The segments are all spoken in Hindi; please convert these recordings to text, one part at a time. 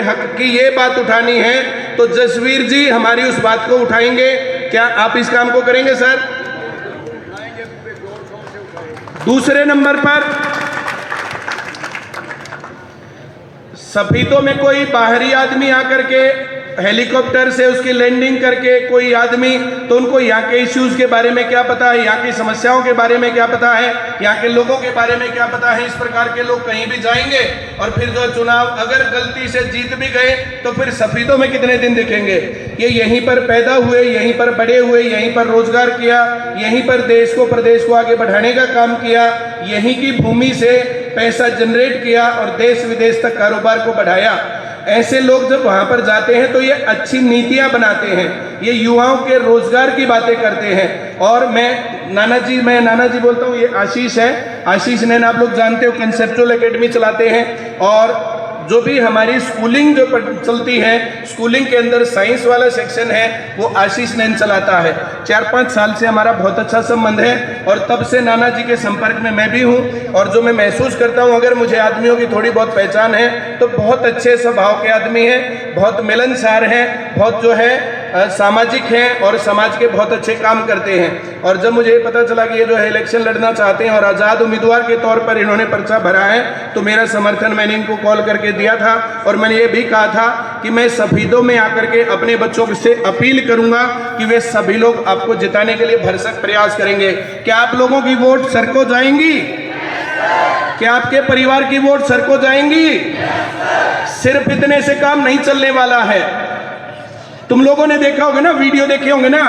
हक की ये बात उठानी है तो जसवीर जी हमारी उस बात को उठाएंगे। क्या आप इस काम को करेंगे सर? दूसरे नंबर पर सफीदों में कोई बाहरी आदमी आकर के हेलीकॉप्टर से उसकी लैंडिंग करके कोई आदमी, तो उनको यहाँ के इश्यूज के बारे में क्या पता है, यहाँ की समस्याओं के बारे में क्या पता है, यहाँ के लोगों के बारे में क्या पता है। इस प्रकार के लोग कहीं भी जाएंगे और फिर जो चुनाव अगर गलती से जीत भी गए तो फिर सफीदों में कितने दिन दिखेंगे। ये यहीं पर पैदा हुए, यहीं पर बड़े हुए, यहीं पर रोजगार किया, यहीं पर देश को प्रदेश को आगे बढ़ाने का काम किया, यहीं की भूमि से पैसा जनरेट किया और देश विदेश तक कारोबार को बढ़ाया। ऐसे लोग जब वहां पर जाते हैं तो ये अच्छी नीतियां बनाते हैं, ये युवाओं के रोजगार की बातें करते हैं। और मैं नाना जी बोलता हूँ, ये आशीष है, आशीष नैन आप लोग जानते हो, कंसेप्चुअल एकेडमी चलाते हैं। और जो भी हमारी स्कूलिंग जो चलती है, स्कूलिंग के अंदर साइंस वाला सेक्शन है वो आशीष नैन चलाता है। 4-5 साल से हमारा बहुत अच्छा संबंध है और तब से नाना जी के संपर्क में मैं भी हूँ। और जो मैं महसूस करता हूँ, अगर मुझे आदमियों की थोड़ी बहुत पहचान है तो बहुत अच्छे स्वभाव के आदमी हैं, बहुत मिलनसार हैं, बहुत जो है सामाजिक हैं और समाज के बहुत अच्छे काम करते हैं। और जब मुझे पता चला कि ये जो है इलेक्शन लड़ना चाहते हैं और आज़ाद उम्मीदवार के तौर पर इन्होंने पर्चा भरा है तो मेरा समर्थन मैंने इनको कॉल करके दिया था। और मैंने ये भी कहा था कि मैं सफीदों में आकर के अपने बच्चों से अपील करूंगा कि वे सभी लोग आपको जिताने के लिए भरसक प्रयास करेंगे। क्या आप लोगों की वोट सर को जाएंगी? क्या आपके परिवार की वोट सर को जाएंगी? सिर्फ इतने से काम नहीं चलने वाला है। तुम लोगों ने देखा होगा ना, वीडियो देखे होंगे ना,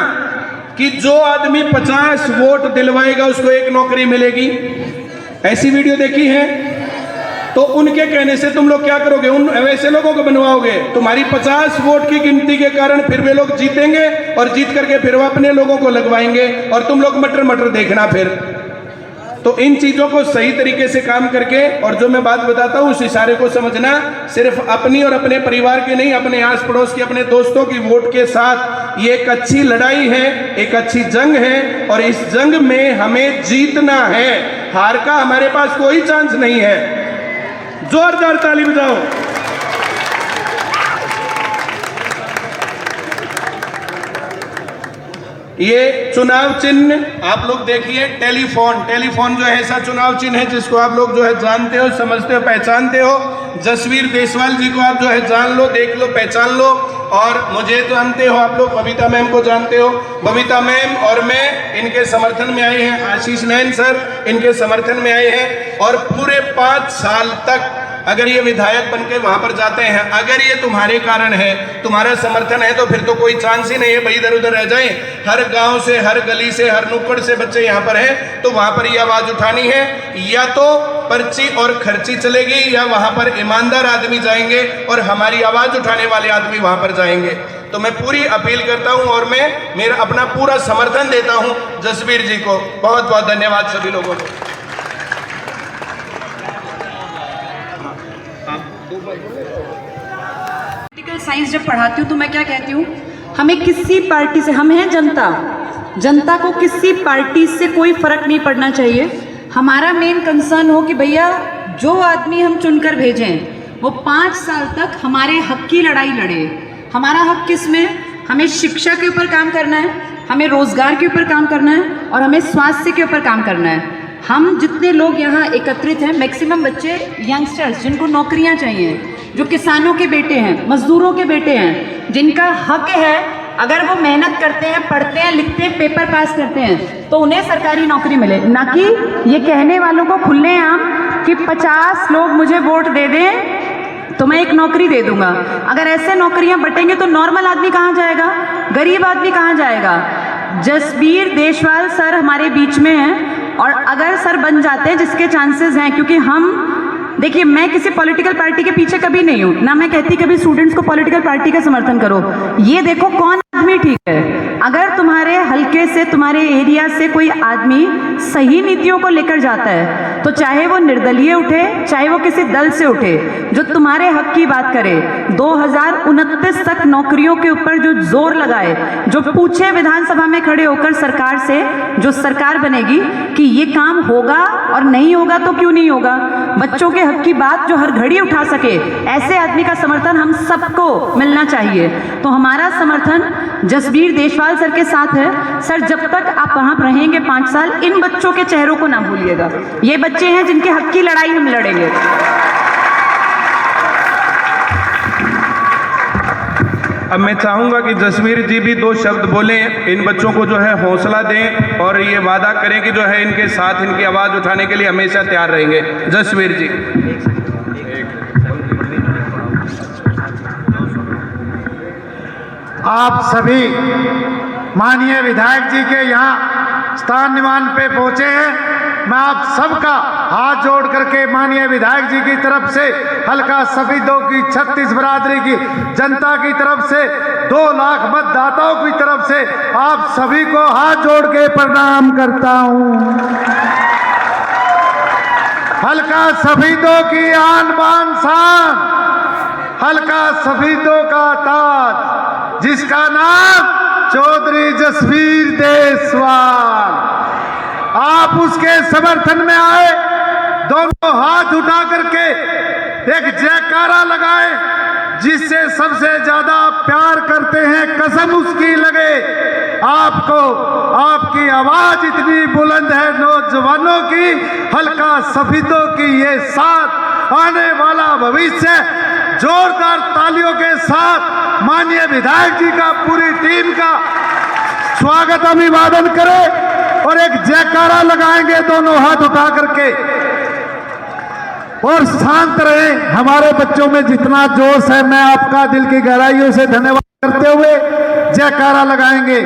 कि जो आदमी 50 वोट दिलवाएगा उसको 1 नौकरी मिलेगी। ऐसी वीडियो देखी है? तो उनके कहने से तुम लोग क्या करोगे? उन वैसे लोगों को बनवाओगे। तुम्हारी 50 वोट की गिनती के कारण फिर वे लोग जीतेंगे और जीत करके फिर वो अपने लोगों को लगवाएंगे और तुम लोग मटर मटर देखना फिर। तो इन चीजों को सही तरीके से काम करके, और जो मैं बात बताता हूँ उस इशारे को समझना, सिर्फ अपनी और अपने परिवार की नहीं, अपने आस पड़ोस के, अपने दोस्तों की वोट के साथ ये एक अच्छी लड़ाई है, एक अच्छी जंग है और इस जंग में हमें जीतना है। हार का हमारे पास कोई चांस नहीं है। जोरदार ताली बजाओ। ये चुनाव चिन्ह आप लोग देखिए, टेलीफोन जो है ऐसा चुनाव चिन्ह है जिसको आप लोग जो है जानते हो, समझते हो, पहचानते हो। जसवीर देसवाल जी को आप जो है जान लो, देख लो, पहचान लो। और मुझे जानते हो आप लोग, बबीता मैम को जानते हो। बबीता मैम और मैं इनके समर्थन में आए हैं, आशीष नैन सर इनके समर्थन में आए हैं। और पूरे 5 साल तक अगर ये विधायक बनके वहां पर जाते हैं, अगर ये तुम्हारे कारण है, तुम्हारा समर्थन है, तो फिर तो कोई चांस ही नहीं है भाई इधर उधर रह जाएं। हर गांव से, हर गली से, हर नुक्कड़ से बच्चे यहाँ पर हैं, तो वहां पर ये आवाज उठानी है। या तो पर्ची और खर्ची चलेगी या वहां पर ईमानदार आदमी जाएंगे और हमारी आवाज उठाने वाले आदमी वहां पर जाएंगे। तो मैं पूरी अपील करता हूं और मैं मेरा अपना पूरा समर्थन देता हूं जसवीर जी को। बहुत बहुत धन्यवाद सभी लोगों को। पॉलिटिकल साइंस जब पढ़ाती हूँ तो मैं क्या कहती हूँ, हमें किसी पार्टी से, हम हैं जनता को किसी पार्टी से कोई फर्क नहीं पड़ना चाहिए। हमारा मेन कंसर्न हो कि भैया जो आदमी हम चुनकर भेजें वो 5 साल तक हमारे हक की लड़ाई लड़े। हमारा हक किस में? हमें शिक्षा के ऊपर काम करना है, हमें रोजगार के ऊपर काम करना है और हमें स्वास्थ्य के ऊपर काम करना है। हम जितने लोग यहाँ एकत्रित हैं, मैक्सिमम बच्चे यंगस्टर्स जिनको नौकरियाँ चाहिए, जो किसानों के बेटे हैं, मजदूरों के बेटे हैं, जिनका हक है, अगर वो मेहनत करते हैं, पढ़ते हैं, लिखते हैं, पेपर पास करते हैं तो उन्हें सरकारी नौकरी मिले। ना कि ये कहने वालों को खुलेआम कि 50 लोग मुझे वोट दे दें तो मैं एक नौकरी दे दूंगा। अगर ऐसे नौकरियां बटेंगे तो नॉर्मल आदमी कहाँ जाएगा? गरीब आदमी कहाँ जाएगा? जसवीर देसवाल सर हमारे बीच में हैं और अगर सर बन जाते हैं, जिसके चांसेस हैं, क्योंकि हम देखिए, मैं किसी पॉलिटिकल पार्टी के पीछे कभी नहीं हूँ, ना मैं कहती कभी स्टूडेंट्स को पॉलिटिकल पार्टी का समर्थन करो। ये देखो कौन आदमी ठीक है, अगर तुम्हारे हल्के से, तुम्हारे एरिया से कोई आदमी सही नीतियों को लेकर जाता है, तो चाहे वो निर्दलीय उठे, चाहे वो किसी दल से उठे, जो तुम्हारे हक की बात करे, 2029 तक नौकरियों के ऊपर जो जोर लगाए, जो पूछे विधानसभा में खड़े होकर सरकार से, जो सरकार बनेगी, कि ये काम होगा और नहीं होगा तो क्यों नहीं होगा, बच्चों के हक की बात जो हर घड़ी उठा सके, ऐसे आदमी का समर्थन हम सबको मिलना चाहिए। तो हमारा समर्थन जसबीर देशवाल सर के साथ है। सर, जब तक आप वहां रहेंगे 5 साल, इन बच्चों के चेहरों को ना भूलिएगा। ये बच्चे हैं जिनके हक की लड़ाई हम लड़ेंगे। अब मैं चाहूंगा कि जसवीर जी भी 2 शब्द बोलें, इन बच्चों को जो है हौसला दें और ये वादा करें कि जो है इनके साथ, इनकी आवाज़ उठाने के लिए हमेशा तैयार रहेंगे। जसवीर जी। आप सभी माननीय विधायक जी के यहाँ स्थान निमान पे पहुंचे हैं। मैं आप सबका हाथ जोड़ करके माननीय विधायक जी की तरफ से, हल्का सफीदों की 36 बरादरी की जनता की तरफ से, 2 लाख मतदाताओं की तरफ से आप सभी को हाथ जोड़ के प्रणाम करता हूं। हल्का सफीदों की आन बान शान, हल्का सफीदों का ताज, जिसका नाम चौधरी जसवीर देशवाल, आप उसके समर्थन में आए, दोनों हाथ उठा करके एक जयकारा लगाए, जिससे सबसे ज्यादा प्यार करते हैं, कसम उसकी लगे। आपको, आपकी आवाज इतनी बुलंद है नौजवानों की, हल्का सफीदों की ये साथ आने वाला भविष्य, जोरदार तालियों के साथ माननीय विधायक जी का, पूरी टीम का स्वागत अभिवादन करें और एक जयकारा लगाएंगे दोनों हाथ उठा करके। और शांत रहें, हमारे बच्चों में जितना जोश है, मैं आपका दिल की गहराइयों से धन्यवाद करते हुए जयकारा लगाएंगे।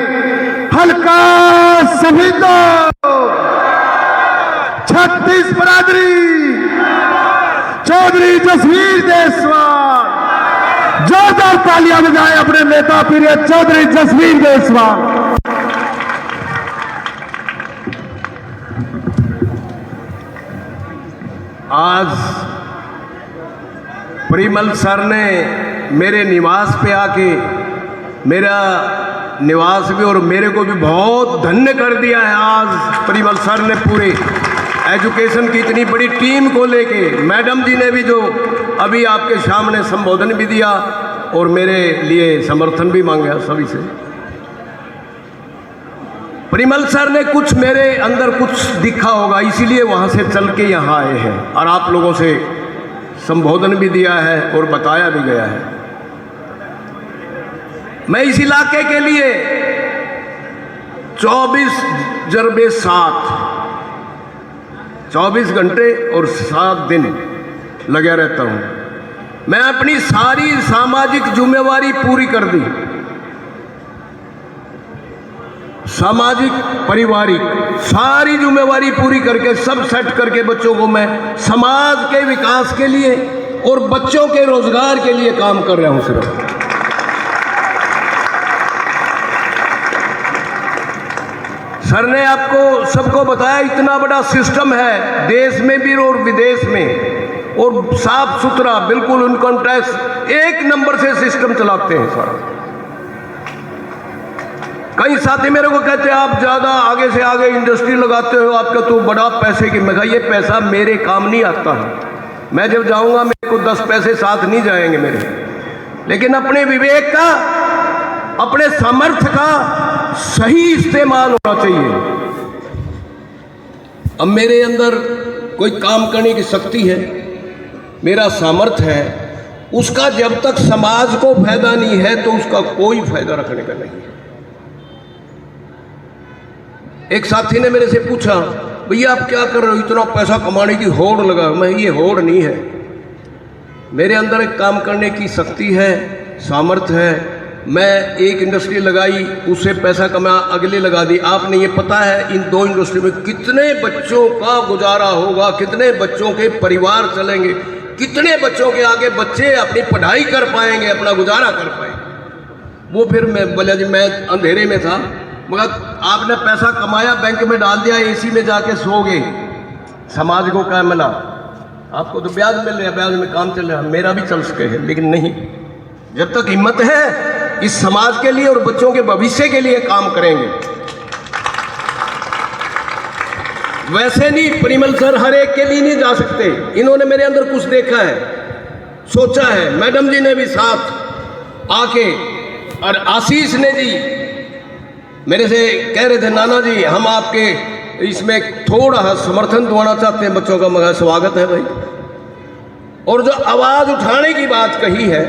हल्का सफीदों, 36 बरादरी, चौधरी जसवीर देशवाल, जोरदार तालियां बजाएं अपने नेता प्रिय चौधरी जसवीर देशवाल। आज परिमल सर ने मेरे निवास पे आके मेरा निवास भी और मेरे को भी बहुत धन्य कर दिया है। आज परिमल सर ने पूरे एजुकेशन की इतनी बड़ी टीम को लेके, मैडम जी ने भी जो अभी आपके सामने संबोधन भी दिया और मेरे लिए समर्थन भी मांगा सभी से। परिमल सर ने कुछ मेरे अंदर कुछ दिखा होगा, इसीलिए वहाँ से चल के यहाँ आए हैं और आप लोगों से संबोधन भी दिया है और बताया भी गया है। मैं इस इलाके के लिए 24 घंटे और 7 दिन लगा रहता हूँ। मैं अपनी सारी सामाजिक जिम्मेवारी पूरी कर दी, सामाजिक पारिवारिक सारी जिम्मेवारी पूरी करके सब सेट करके बच्चों को मैं समाज के विकास के लिए और बच्चों के रोजगार के लिए काम कर रहा हूं। सिर्फ सर ने आपको सबको बताया, इतना बड़ा सिस्टम है देश में भी और विदेश में, और साफ सुथरा बिल्कुल इनकम टैक्स 1 नंबर से सिस्टम चलाते हैं सर। कई साथी मेरे को कहते हैं आप ज़्यादा आगे से आगे इंडस्ट्री लगाते हो, आपका तो बड़ा पैसे की। मैं कहा ये पैसा मेरे काम नहीं आता है, मैं जब जाऊंगा मेरे को 10 पैसे साथ नहीं जाएंगे मेरे, लेकिन अपने विवेक का, अपने सामर्थ्य का सही इस्तेमाल होना चाहिए। अब मेरे अंदर कोई काम करने की शक्ति है, मेरा सामर्थ्य है, उसका जब तक समाज को फायदा नहीं है तो उसका कोई फायदा रखने का नहीं है। एक साथी ने मेरे से पूछा, भैया आप क्या कर रहे हो, इतना पैसा कमाने की होड़ लगा। मैं, ये होड़ नहीं है, मेरे अंदर एक काम करने की शक्ति है, सामर्थ्य है। मैं एक इंडस्ट्री लगाई, उससे पैसा कमा, अगले लगा दी। आपने ये पता है इन 2 इंडस्ट्री में कितने बच्चों का गुजारा होगा, कितने बच्चों के परिवार चलेंगे, कितने बच्चों के आगे बच्चे अपनी पढ़ाई कर पाएंगे, अपना गुजारा कर पाएंगे। वो फिर मैं बोला जी मैं अंधेरे में था, मगर आपने पैसा कमाया बैंक में डाल दिया, एसी में जाके सो गए, समाज को क्या मिला? आपको तो ब्याज मिल रहा है, ब्याज में काम चल रहा है, मेरा भी चल सके है, लेकिन नहीं, जब तक हिम्मत है इस समाज के लिए और बच्चों के भविष्य के लिए काम करेंगे। वैसे नहीं परिमल सर हर एक के लिए नहीं जा सकते, इन्होंने मेरे अंदर कुछ देखा है, सोचा है, मैडम जी ने भी साथ आके, और आशीष ने जी मेरे से कह रहे थे नाना जी हम आपके इसमें थोड़ा समर्थन दोना चाहते हैं बच्चों का, मगर स्वागत है भाई। और जो आवाज उठाने की बात कही है,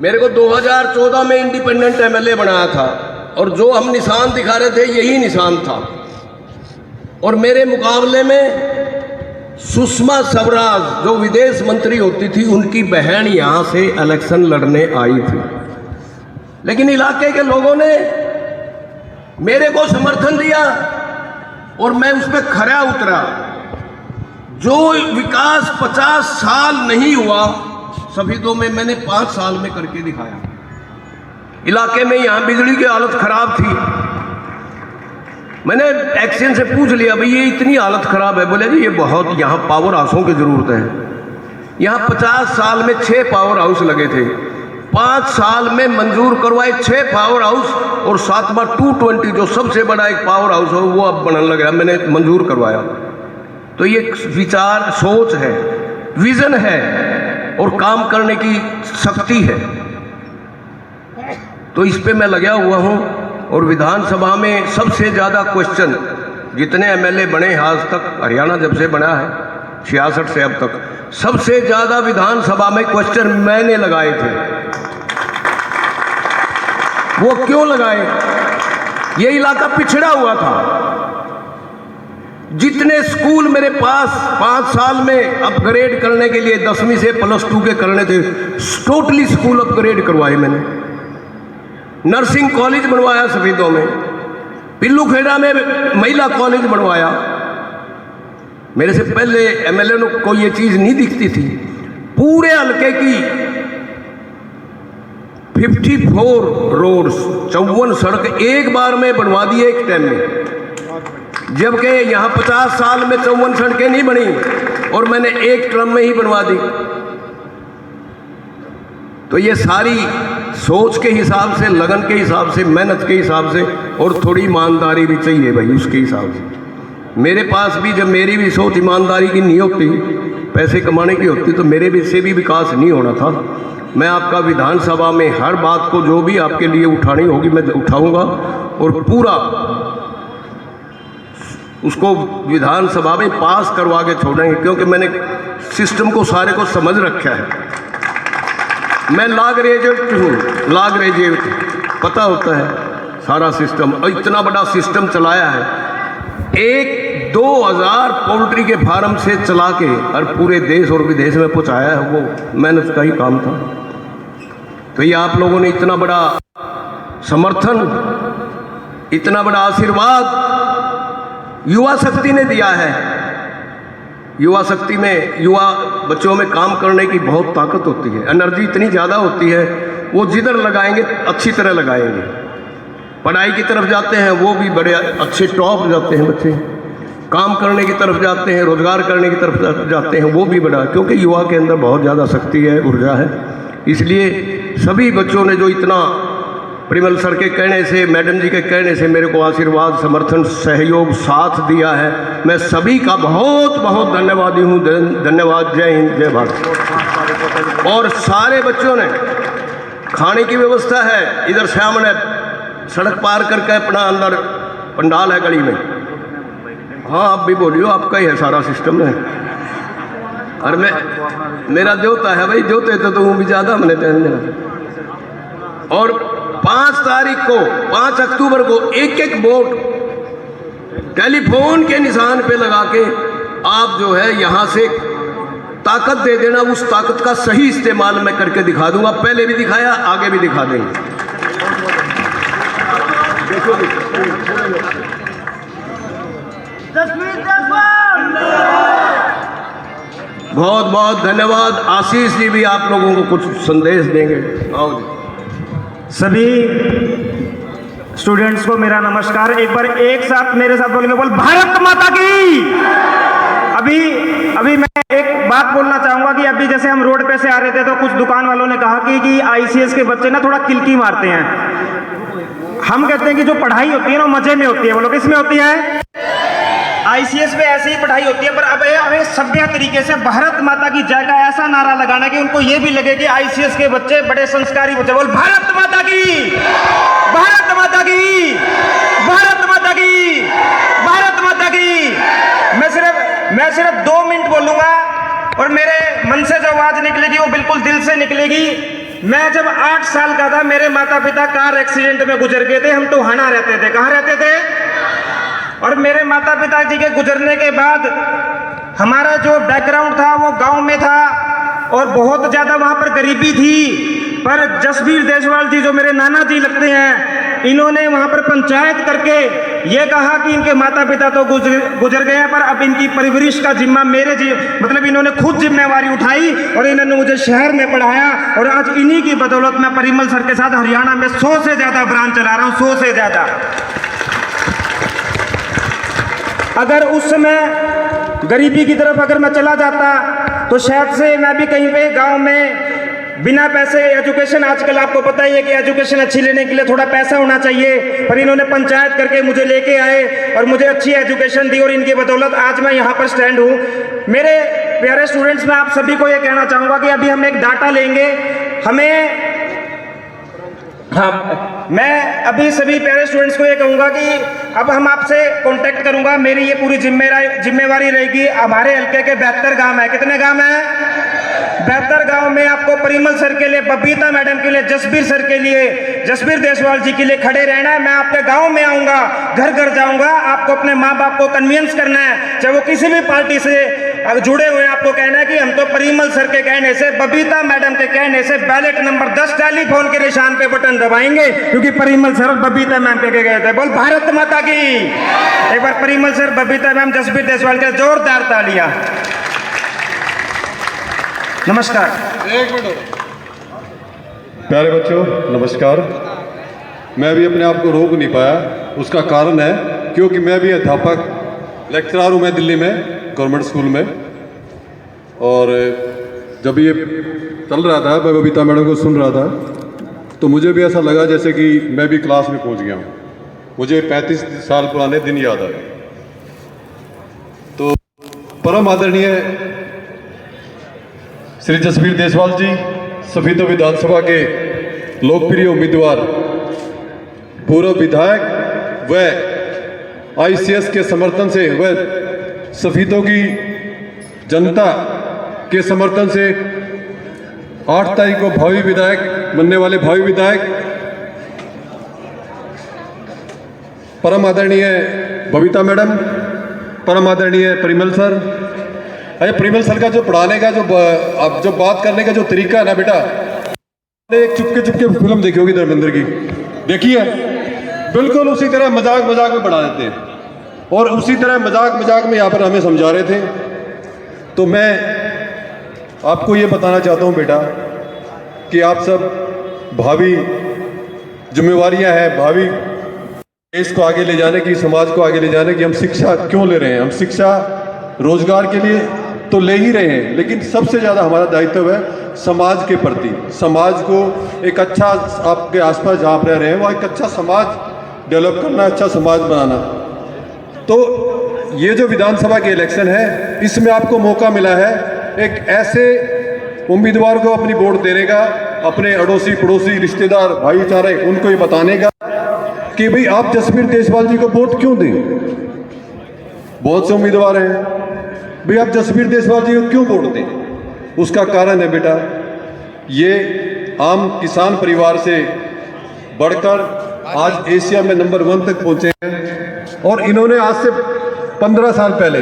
मेरे को 2014 में इंडिपेंडेंट एमएलए बनाया था, और जो हम निशान दिखा रहे थे यही निशान था, और मेरे मुकाबले में सुषमा स्वराज जो विदेश मंत्री होती थी, उनकी बहन यहां से इलेक्शन लड़ने आई थी, लेकिन इलाके के लोगों ने मेरे को समर्थन दिया और मैं उस पर खरा उतरा। जो विकास 50 साल नहीं हुआ सफीदों में, मैंने 5 साल में करके दिखाया। इलाके में यहां बिजली की हालत खराब थी, मैंने एक्शन से पूछ लिया भाई ये इतनी हालत खराब है, बोले जी ये बहुत यहाँ पावर हाउसों की जरूरत है। यहाँ 50 साल में 6 पावर हाउस लगे थे, 5 साल में मंजूर करवाए 6 पावर हाउस, और 7वां 220 जो सबसे बड़ा एक पावर हाउस है वो अब बनने लग रहा, मैंने मंजूर करवाया। तो ये विचार सोच है, विजन है और काम करने की शक्ति है, तो इस पे मैं लगा हुआ हूँ। और विधानसभा में सबसे ज़्यादा क्वेश्चन जितने एमएलए बने हैं आज तक, हरियाणा जब से बना है 66 से अब तक, सबसे ज़्यादा विधानसभा में क्वेश्चन मैंने लगाए थे। वो क्यों लगाए? ये इलाका पिछड़ा हुआ था। जितने स्कूल मेरे पास 5 साल में अपग्रेड करने के लिए 10वीं से +2 के करने थे, टोटली स्कूल अपग्रेड करवाए मैंने। नर्सिंग कॉलेज बनवाया सफीदों में, पिल्लूखेड़ा में महिला कॉलेज बनवाया। मेरे से पहले एमएलए को ये चीज नहीं दिखती थी। पूरे हल्के की 54 रोड्स 54 सड़क एक बार में बनवा दी एक टाइम में, जबकि यहाँ 50 साल में 54 सड़कें नहीं बनी और मैंने एक ट्रम में ही बनवा दी। तो ये सारी सोच के हिसाब से, लगन के हिसाब से, मेहनत के हिसाब से, और थोड़ी ईमानदारी भी चाहिए भाई उसके हिसाब से। मेरे पास भी जब मेरी भी सोच ईमानदारी की नहीं होती, पैसे कमाने की होती, तो मेरे भी से भी विकास नहीं होना था। मैं आपका विधानसभा में हर बात को जो भी आपके लिए उठानी होगी मैं उठाऊंगा, और पूरा उसको विधानसभा में पास करवा के छोड़ेंगे, क्योंकि मैंने सिस्टम को सारे को समझ रखा है। मैं लॉ ग्रेजुएट हूँ, लॉ ग्रेजुएट, पता होता है सारा सिस्टम, और इतना बड़ा सिस्टम चलाया है। 2000 पोल्ट्री के फार्म से चला के और पूरे देश और विदेश में पहुँचाया है, वो मेहनत का ही काम था। तो ये आप लोगों ने इतना बड़ा समर्थन, इतना बड़ा आशीर्वाद युवा शक्ति ने दिया है। युवा शक्ति में, युवा बच्चों में काम करने की बहुत ताकत होती है, एनर्जी इतनी ज़्यादा होती है, वो जिधर लगाएंगे अच्छी तरह लगाएंगे। पढ़ाई की तरफ जाते हैं वो भी बड़े अच्छे टॉप जाते हैं बच्चे, काम करने की तरफ जाते हैं, रोजगार करने की तरफ जाते हैं वो भी बड़ा, क्योंकि युवा के अंदर बहुत ज़्यादा शक्ति है, ऊर्जा है। इसलिए सभी बच्चों ने जो इतना परिमल सर के कहने से, मैडम जी के कहने से मेरे को आशीर्वाद, समर्थन, सहयोग, साथ दिया है, मैं सभी का बहुत बहुत धन्यवादी हूँ। धन्यवाद। जय हिंद, जय भारत। और सारे बच्चों ने खाने की व्यवस्था है, इधर सामने सड़क पार करके अपना अंदर पंडाल है गली में। हाँ आप भी बोलियो, आपका ही है सारा सिस्टम है। और मैं, मेरा देवता है भाई, देवते तो वो भी ज़्यादा मैंने टहल देना। और 5 तारीख को, 5 अक्टूबर को एक बोर्ड टेलीफोन के निशान पे लगा के आप जो है यहाँ से ताकत दे देना। उस ताकत का सही इस्तेमाल मैं करके दिखा दूंगा, पहले भी दिखाया, आगे भी दिखा देंगे। बहुत बहुत धन्यवाद। आशीष जी भी आप लोगों को कुछ संदेश देंगे। आओ जी। सभी स्टूडेंट्स को मेरा नमस्कार। एक बार एक साथ मेरे साथ बोलेंगे, बोल भारत माता की। अभी मैं एक बात बोलना चाहूंगा कि अभी जैसे हम रोड पे से आ रहे थे तो कुछ दुकान वालों ने कहा कि आईसीएस के बच्चे ना थोड़ा किलकी मारते हैं। हम कहते हैं कि जो पढ़ाई होती है ना मजे में होती है। बोलो किस में होती है? आईसीएस में ऐसी ही पढ़ाई होती है, पर अब हमें सभ्य तरीके से भारत माता की जय का ऐसा नारा लगाना कि उनको ये भी लगे कि आईसीएस के बच्चे बड़े संस्कारी बच्चे। बोल भारत माता की, भारत माता की, भारत माता की, भारत माता की। मैं सिर्फ 2 मिनट बोलूंगा और मेरे मन से जो आवाज निकलेगी वो बिल्कुल दिल से निकलेगी। मैं जब 8 साल का था, मेरे माता पिता कार एक्सीडेंट में गुजर गए थे। हम टोहाना रहते थे। कहाँ रहते थे? और मेरे माता पिता जी के गुजरने के बाद हमारा जो बैकग्राउंड था वो गांव में था और बहुत ज़्यादा वहाँ पर गरीबी थी। पर जसबीर देशवाल जी जो मेरे नाना जी लगते हैं, इन्होंने वहाँ पर पंचायत करके ये कहा कि इनके माता पिता तो गुजर गए हैं, पर अब इनकी परवरिश का जिम्मा मतलब इन्होंने खुद जिम्मेवारी उठाई और इन्होंने मुझे शहर में पढ़ाया। और आज इन्हीं की बदौलत मैं परिमल सर के साथ हरियाणा में 100 से ज़्यादा ब्रांच चला रहा हूँ, 100 से ज़्यादा। अगर उस समय गरीबी की तरफ अगर मैं चला जाता तो शायद से मैं भी कहीं पे गांव में बिना पैसे एजुकेशन, आजकल आपको पता ही है कि एजुकेशन अच्छी लेने के लिए थोड़ा पैसा होना चाहिए, पर इन्होंने पंचायत करके मुझे लेके आए और मुझे अच्छी एजुकेशन दी और इनकी बदौलत आज मैं यहाँ पर स्टैंड हूँ। मेरे प्यारे स्टूडेंट्स, मैं आप सभी को ये कहना चाहूँगा कि अभी हम एक डाटा लेंगे। मैं अभी सभी प्यारे स्टूडेंट्स को ये कहूँगा कि अब हम आपसे कांटेक्ट करूँगा। मेरी ये पूरी जिम्मेवारी रहेगी। हमारे हल्के के 72 गांव है। कितने गांव हैं? 72 गांव में आपको परिमल सर के लिए, बबीता मैडम के लिए, जसबीर सर के लिए, जसबीर देशवाल जी के लिए खड़े रहना है। मैं आपके गांव में आऊँगा, घर घर जाऊँगा। आपको अपने माँ बाप को कन्विंस करना है, चाहे वो किसी भी पार्टी से जुड़े हुए हैं। आपको कहना है कि हम तो परिमल सर के कहने से, बबीता मैडम के कहने से बैलेट नंबर 10 टेलीफोन के निशान पे बटन दबाएंगे, क्योंकि परिमल सर और बबीता मैम के गए थे। बोल भारत माता की। एक बार परिमल सर, बबीता मैम, जसबीर देशवाल के जोरदार तालियां। नमस्कार। प्यारे बच्चों नमस्कार। मैं भी अपने आप को रोक नहीं पाया। उसका कारण है क्योंकि मैं भी अध्यापक लेक्चरर हूँ मैं दिल्ली में गवर्नमेंट स्कूल में। और जब ये चल रहा था, मैं बबीता मैडम को सुन रहा था, तो मुझे भी ऐसा लगा जैसे कि मैं भी क्लास में पहुँच गया हूँ। मुझे 35 साल पुराने दिन याद आए। तो परम आदरणीय श्री जसबीर देशवाल जी, सफीदो विधानसभा के लोकप्रिय उम्मीदवार, पूर्व विधायक व आईसीएस के समर्थन से व सफीदों की जनता के समर्थन से 8 तारीख को भावी विधायक बनने वाले भावी विधायक परम आदरणीय बबीता मैडम, परम आदरणीय परिमल सर। अरे परिमल सर का जो पढ़ाने का जो बात करने का जो तरीका है ना बेटा, एक चुपके चुपके फिल्म देखी होगी धर्मेंद्र की, देखी है? बिल्कुल उसी तरह मजाक मजाक में पढ़ा देते हैं और उसी तरह मजाक मजाक में यहाँ पर हमें समझा रहे थे। तो मैं आपको ये बताना चाहता हूँ बेटा कि आप सब भावी जिम्मेवारियाँ हैं, भावी देश को आगे ले जाने की, समाज को आगे ले जाने की। हम शिक्षा क्यों ले रहे हैं? हम शिक्षा रोजगार के लिए तो ले ही रहे हैं, लेकिन सबसे ज़्यादा हमारा दायित्व है समाज के प्रति। समाज को एक अच्छा, आपके आसपास जहाँ आप रह रहे हैं वो एक अच्छा समाज डेवलप करना, अच्छा समाज बनाना। तो ये जो विधानसभा के इलेक्शन है, इसमें आपको मौका मिला है एक ऐसे उम्मीदवार को अपनी वोट देने का, अपने अड़ोसी पड़ोसी रिश्तेदार भाईचारे उनको ये बताने का कि भाई आप जसबीर देशवाल जी को वोट क्यों दें। बहुत से उम्मीदवार हैं, भाई आप जसबीर देशवाल जी को क्यों वोट दें? उसका कारण है बेटा, ये आम किसान परिवार से बढ़कर आज एशिया में नंबर 1 तक पहुंचे हैं। और इन्होंने आज से 15 साल पहले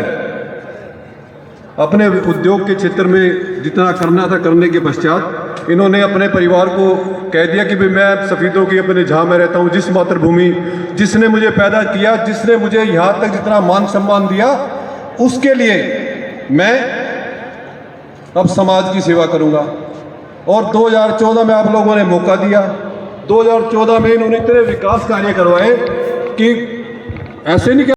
अपने उद्योग के क्षेत्र में जितना करना था करने के पश्चात इन्होंने अपने परिवार को कह दिया कि भाई मैं सफीदों की, अपने जहाँ मैं रहता हूँ, जिस मातृभूमि जिसने मुझे पैदा किया, जिसने मुझे यहाँ तक जितना मान सम्मान दिया, उसके लिए मैं अब समाज की सेवा करूँगा। और 2014 में आप लोगों ने मौका दिया, 2014 में इन्होंने इतने विकास कार्य करवाए कि ऐसे नहीं